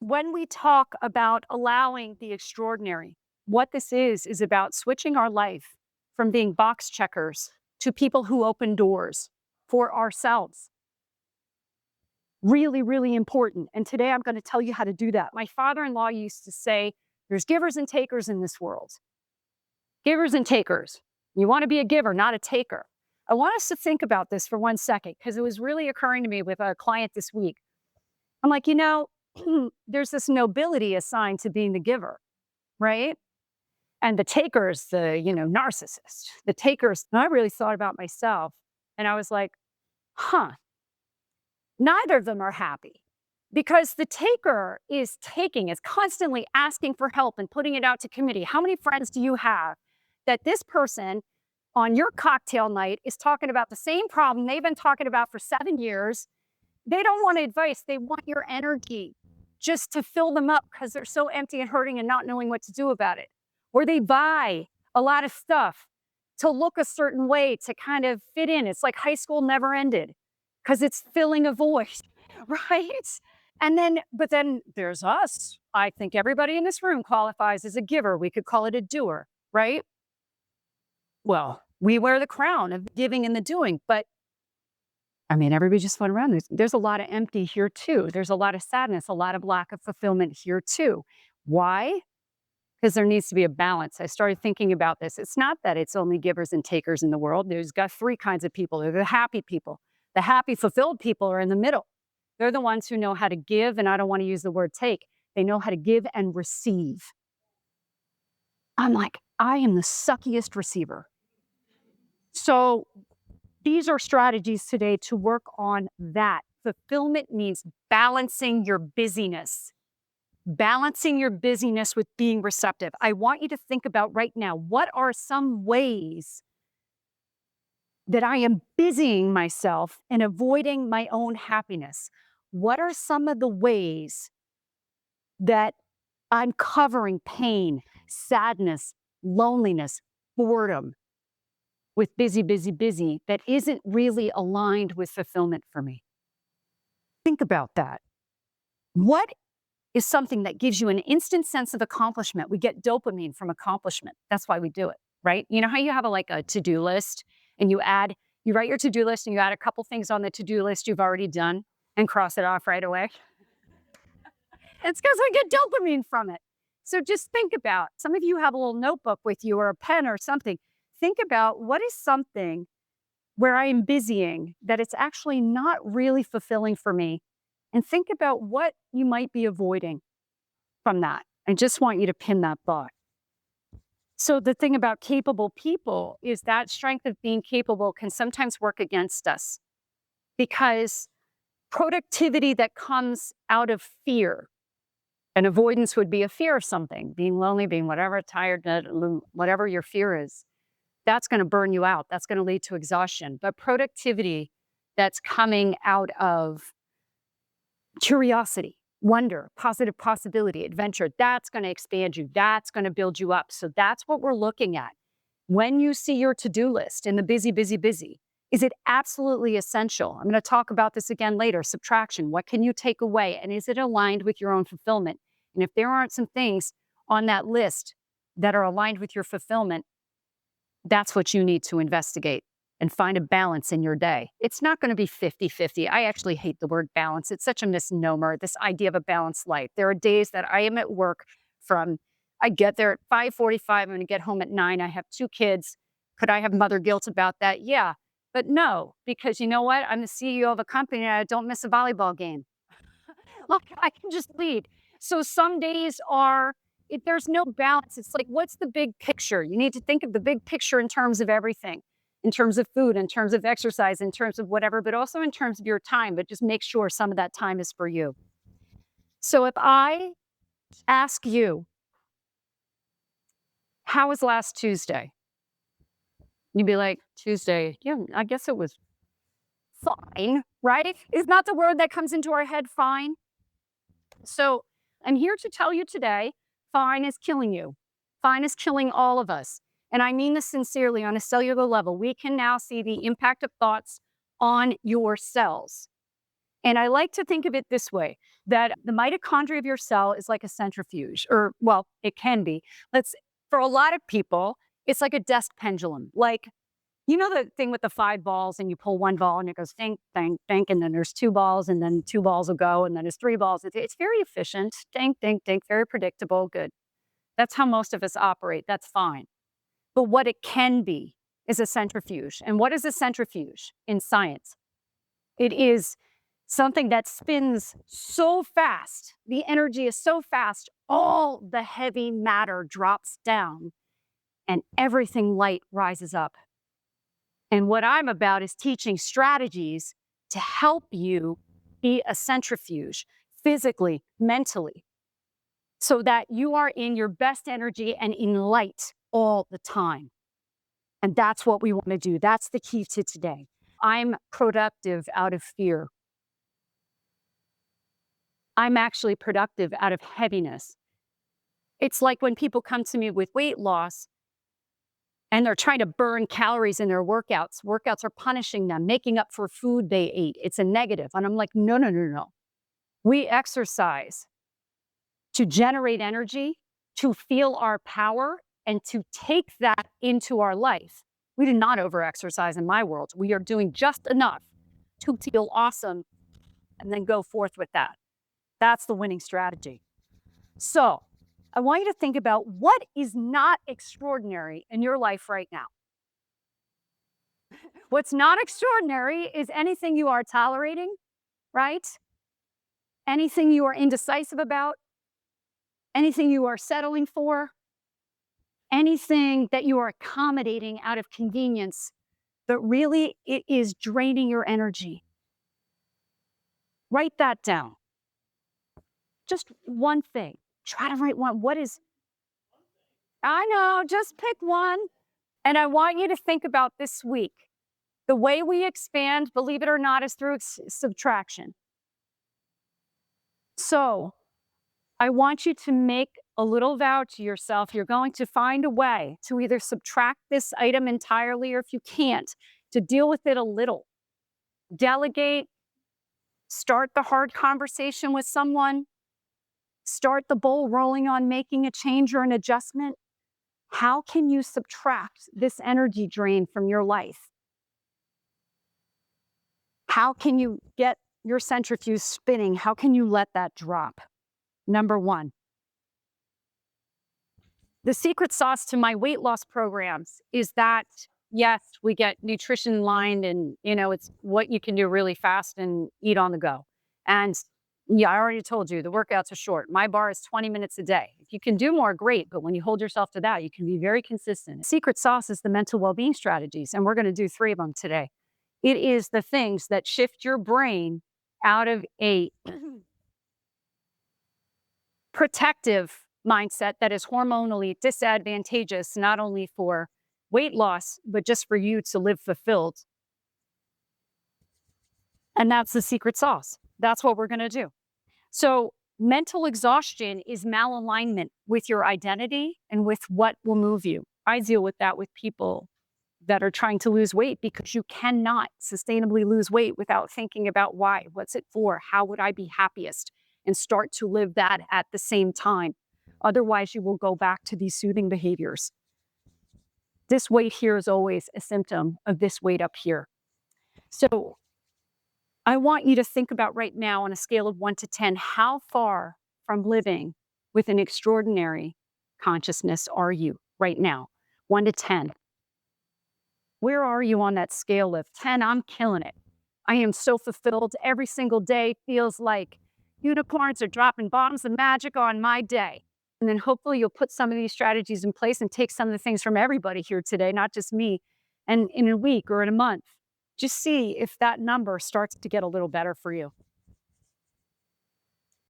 when we talk about allowing the extraordinary, what this is about switching our life from being box checkers to people who open doors for ourselves. Really, really important. And today I'm going to tell you how to do that. My father-in-law used to say, there's givers and takers in this world. Givers and takers. You want to be a giver, not a taker. I want us to think about this for 1 second because it was really occurring to me with a client this week. I'm like, there's this nobility assigned to being the giver, right? And the takers, narcissist, the takers. And I really thought about myself and I was like, neither of them are happy because the taker is constantly asking for help and putting it out to committee. How many friends do you have that this person on your cocktail night is talking about the same problem they've been talking about for 7 years? They don't want advice. They want your energy just to fill them up because they're so empty and hurting and not knowing what to do about it. Or they buy a lot of stuff to look a certain way to kind of fit in. It's like high school never ended because it's filling a void, right? But then there's us. I think everybody in this room qualifies as a giver. We could call it a doer, right? Well, we wear the crown of giving and the doing, but everybody just went around. There's a lot of empty here too. There's a lot of sadness, a lot of lack of fulfillment here too. Why? Because there needs to be a balance. I started thinking about this. It's not that it's only givers and takers in the world. There's got 3 kinds of people. They're the happy people. The happy, fulfilled people are in the middle. They're the ones who know how to give, and I don't want to use the word take. They know how to give and receive. I'm like, I am the suckiest receiver. So these are strategies today to work on that. Fulfillment means balancing your busyness. Balancing your busyness with being receptive. I want you to think about right now, what are some ways that I am busying myself and avoiding my own happiness? What are some of the ways that I'm covering pain, sadness, loneliness, boredom with busy, busy, busy that isn't really aligned with fulfillment for me? Think about that. What is something that gives you an instant sense of accomplishment? We get dopamine from accomplishment. That's why we do it, right? You know how you have a to-do list and you write your to-do list and you add a couple things on the to-do list you've already done and cross it off right away? It's because we get dopamine from it. So just think about, some of you have a little notebook with you or a pen or something. Think about what is something where I am busying that it's actually not really fulfilling for me. And think about what you might be avoiding from that. I just want you to pin that thought. So the thing about capable people is that strength of being capable can sometimes work against us because productivity that comes out of fear, and avoidance would be a fear of something, being lonely, being whatever, tired, whatever your fear is, that's going to burn you out. That's going to lead to exhaustion. But productivity that's coming out of curiosity, wonder, positive possibility, adventure, that's going to expand you. That's going to build you up. So that's what we're looking at. When you see your to-do list in the busy, busy, busy, is it absolutely essential? I'm going to talk about this again later. Subtraction. What can you take away? And is it aligned with your own fulfillment? And if there aren't some things on that list that are aligned with your fulfillment, that's what you need to investigate and find a balance in your day. It's not going to be 50-50. I actually hate the word balance. It's such a misnomer, this idea of a balanced life. There are days that I am at work I get there at 5:45, I'm going to get home at 9. I have 2 kids. Could I have mother guilt about that? Yeah, but no, because you know what? I'm the CEO of a company and I don't miss a volleyball game. Look, I can just lead. So some days if there's no balance, it's like, what's the big picture? You need to think of the big picture in terms of everything. In terms of food, in terms of exercise, in terms of whatever, but also in terms of your time, but just make sure some of that time is for you. So if I ask you, how was last Tuesday? You'd be like, Tuesday, yeah, I guess it was fine, right? Is not the word that comes into our head, fine? So I'm here to tell you today, fine is killing you. Fine is killing all of us. And I mean this sincerely on a cellular level. We can now see the impact of thoughts on your cells. And I like to think of it this way. that the mitochondria of your cell is like a centrifuge, or, well, it can be. For a lot of people, it's like a desk pendulum. Like, you know, the thing with the 5 balls, and you pull one ball and it goes dink, dink, dink, and then there's 2 balls, and then 2 balls will go, and then there's 3 balls. It's very efficient. Dink, dink, dink, very predictable. Good. That's how most of us operate. That's fine. But what it can be is a centrifuge. And what is a centrifuge in science? It is something that spins so fast, the energy is so fast, all the heavy matter drops down and everything light rises up. And what I'm about is teaching strategies to help you be a centrifuge physically, mentally, so that you are in your best energy and in light all the time. And that's what we want to do. That's the key to today. I'm productive out of fear. I'm actually productive out of heaviness. It's like when people come to me with weight loss and they're trying to burn calories in their workouts. Workouts are punishing them, making up for food they ate. It's a negative. And I'm like, no, no, no, no. We exercise to generate energy, to feel our power, and to take that into our life. We do not over-exercise in my world. We are doing just enough to feel awesome and then go forth with that. That's the winning strategy. So I want you to think about what is not extraordinary in your life right now. What's not extraordinary is anything you are tolerating, right? Anything you are indecisive about, anything you are settling for, anything that you are accommodating out of convenience, but really it is draining your energy. Write that down. Just one thing. Try to write one. I know, just pick one. And I want you to think about this week. The way we expand, believe it or not, is through subtraction. So I want you to make a little vow to yourself. You're going to find a way to either subtract this item entirely, or if you can't, to deal with it a little. Delegate, start the hard conversation with someone, start the ball rolling on making a change or an adjustment. How can you subtract this energy drain from your life? How can you get your centrifuge spinning? How can you let that drop? Number one. The secret sauce to my weight loss programs is that, yes, we get nutrition lined, and, it's what you can do really fast and eat on the go. And yeah, I already told you the workouts are short. My bar is 20 minutes a day. If you can do more, great. But when you hold yourself to that, you can be very consistent. Secret sauce is the mental well-being strategies. And we're going to do 3 of them today. It is the things that shift your brain out of a protective mindset that is hormonally disadvantageous, not only for weight loss, but just for you to live fulfilled. And that's the secret sauce. That's what we're going to do. So mental exhaustion is malalignment with your identity and with what will move you. I deal with that with people that are trying to lose weight, because you cannot sustainably lose weight without thinking about why, what's it for, how would I be happiest, and start to live that at the same time. Otherwise, you will go back to these soothing behaviors. This weight here is always a symptom of this weight up here. So I want you to think about right now, on a scale of 1 to 10, how far from living with an extraordinary consciousness are you right now? 1 to 10. Where are you on that scale of 10? I'm killing it. I am so fulfilled. Every single day feels like unicorns are dropping bombs of magic on my day. And then hopefully you'll put some of these strategies in place and take some of the things from everybody here today, not just me, and in a week or in a month, just see if that number starts to get a little better for you.